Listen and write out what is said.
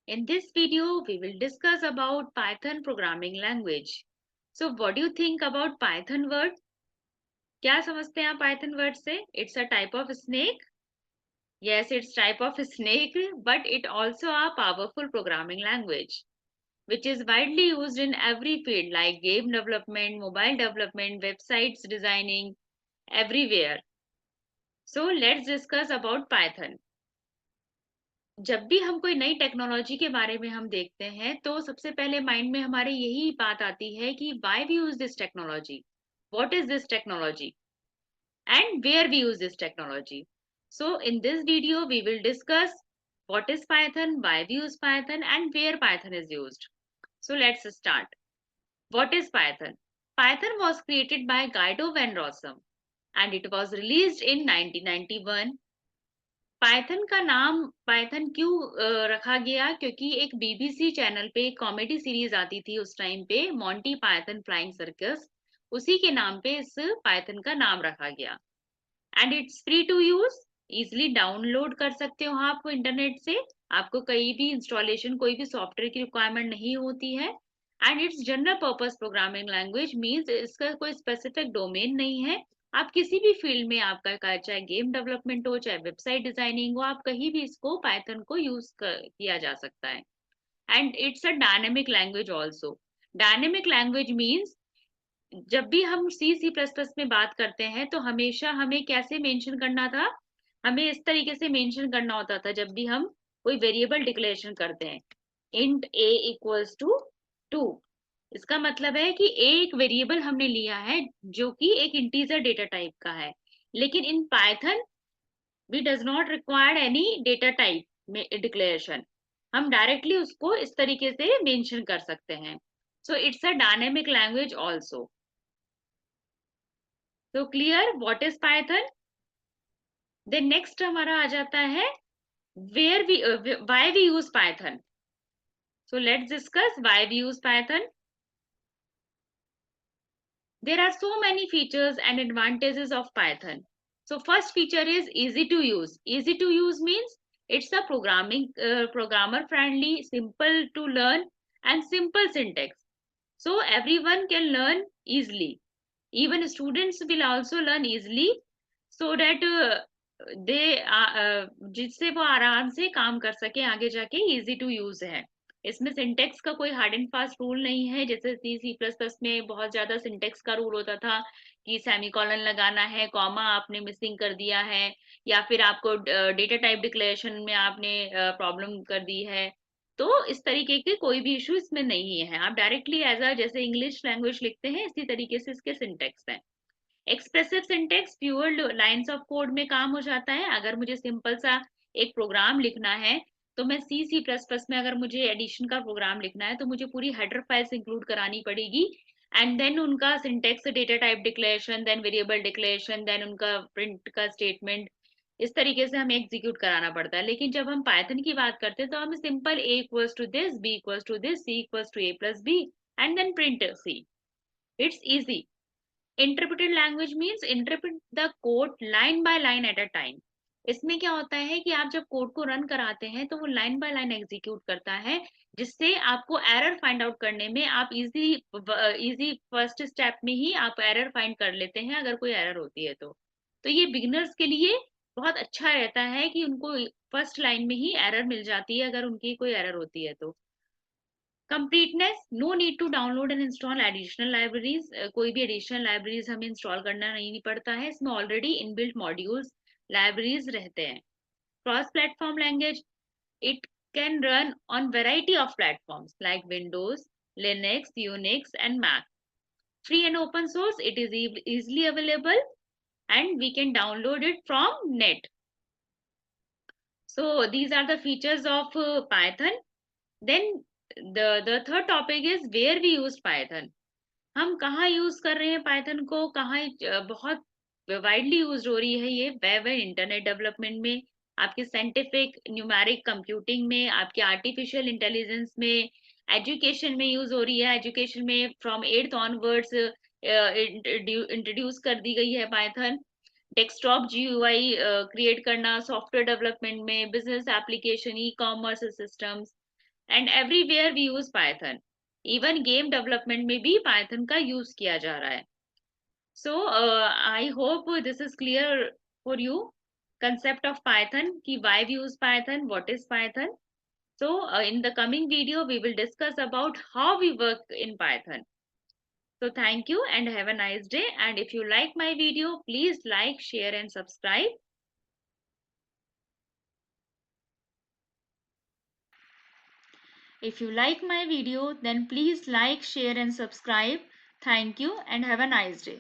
In this video, we will discuss about Python programming language. So, what do you think about Python word? क्या समझते हैं आप Python word से? It's a type of snake. Yes, it's type of snake, but it also a powerful programming language, which is widely used in every field like game development, mobile development, websites designing, everywhere. So, let's discuss about Python. जब भी हम कोई नई technology के बारे में हम देखते हैं तो सबसे पहले माइंड में हमारे यही बात आती है कि why we use this technology, what is this technology and where we use this technology. So in this video we will discuss what is Python, why we use Python and where Python is used. So let's start. What is Python? Python was created by Guido van Rossum and it was released in 1991. Python का नाम Python क्यों रखा गया? क्योंकि एक BBC channel पे एक comedy series आती थी उस टाइम पे, मॉन्टी पाइथन फ्लाइंग सर्कस. उसी के नाम पे इस पाइथन का नाम रखा गया. And it's free to use, easily download कर सकते हो आप इंटरनेट से. आपको कहीं भी इंस्टॉलेशन, कोई भी सॉफ्टवेयर की रिक्वायरमेंट नहीं होती है. And it's general purpose programming language, means इसका कोई स्पेसिफिक डोमेन नहीं है. आप किसी भी फील्ड में आपका चाहे गेम डेवलपमेंट हो, चाहे वेबसाइट डिजाइनिंग हो, आप कहीं भी इसको पाइथन को किया जा सकता है. And it's a dynamic language also. Dynamic language means जब भी हम सी प्लस प्लस में बात करते हैं तो हमेशा हमें कैसे मेंशन करना था? हमें इस तरीके से मेंशन करना होता था जब भी हम कोई वेरिएबल डिक्लेरेशन करते हैं. Int a equals to 2. इसका मतलब है कि a एक वेरिएबल हमने लिया है जो कि एक इंटीजर डेटा टाइप का है. लेकिन in Python we does not required any data type declaration. हम डायरेक्टली उसको इस तरीके से मेंशन कर सकते हैं. So it's a dynamic language also. तो clear what is Python. Then next हमारा आ जाता है where we why we use Python. So let's discuss why we use Python. There are so many features and advantages of Python. So first feature is easy to use. Easy to use means it's a programmer friendly, simple to learn and simple syntax. So everyone can learn easily. Even students will also learn easily so that जिससे वो आराम से काम कर सके आगे जाके. Easy to use है. इसमें सिंटेक्स का कोई हार्ड एंड फास्ट रूल नहीं है. जैसे सी प्लस प्लस में बहुत ज्यादा सिंटेक्स का रूल होता था कि सेमीकोलन लगाना है, कॉमा आपने मिसिंग कर दिया है, या फिर आपको डेटा टाइप डिक्लेरेशन में आपने प्रॉब्लम कर दी है. तो इस तरीके के कोई भी इशू इसमें नहीं है. आप डायरेक्टली एज अ जैसे इंग्लिश लैंग्वेज लिखते हैं इसी तरीके से इसके सिंटेक्स हैं. Expressive syntax fewer lines of code में काम हो जाता है. अगर मुझे सिंपल सा एक प्रोग्राम लिखना है तो मैं सी प्लस प्लस में अगर मुझे एडिशन का प्रोग्राम लिखना है तो मुझे पूरी हेडर फाइल्स इंक्लूड करानी पड़ेगी. एंड देन उनका syntax, data type declaration, then variable declaration, then उनका प्रिंट का स्टेटमेंट, इस तरीके से हमें एग्जीक्यूट कराना पड़ता है. लेकिन जब हम पाइथन की बात करते हैं तो हम simple a equals to this, b equals to this, c equals to a plus b and then print c. It's easy. Interpreted language means interpret the code line by line at a time. इसमें क्या होता है कि आप जब code को run कराते हैं तो वो लाइन बाय लाइन एग्जीक्यूट करता है, जिससे आपको एरर फाइंड आउट करने में आप इजी फर्स्ट स्टेप में ही आप एरर फाइंड कर लेते हैं अगर कोई एरर होती है तो ये बिगिनर्स के लिए बहुत अच्छा रहता है कि उनको फर्स्ट लाइन में ही एरर मिल जाती है अगर उनकी कोई एरर होती है तो. Completeness, no need to download and install additional libraries. कोई भी एडिशनल लाइब्रेरीज हमें इंस्टॉल करना नहीं पड़ता है. इसमें ऑलरेडी इनबिल्ट मॉड्यूल्स, लाइब्रेरीज रहते हैं. Cross platform language, it can run on variety of platforms like Windows, Linux, Unix and Mac. Free and open source, it is easily available and we can download it from net. So these are the features of Python. Then the third topic is where we use Python. हम कहाँ use कर रहे हैं Python को, कहाँ बहुत widely use हो रही है ये वेब एंड इंटरनेट डेवलपमेंट में, आपके साइंटिफिक न्यूमेरिक कंप्यूटिंग में, आपके आर्टिफिशियल इंटेलिजेंस में, एजुकेशन में यूज हो रही है. एजुकेशन में फ्रॉम 8th ऑनवर्ड्स इंट्रोड्यूस कर दी गई है पाइथन. डेस्कटॉप जीयूआई क्रिएट करना, सॉफ्टवेयर डेवलपमेंट में, business application, e commerce systems, and everywhere we use Python. Even game development में भी Python का use किया जा रहा है. So I hope this is clear for you. Concept of Python, कि why we use Python, what is Python. So in the coming video, we will discuss about how we work in Python. So thank you and have a nice day. And if you like my video, please like, share and subscribe. If you like my video, then please like, share and subscribe. Thank you and have a nice day.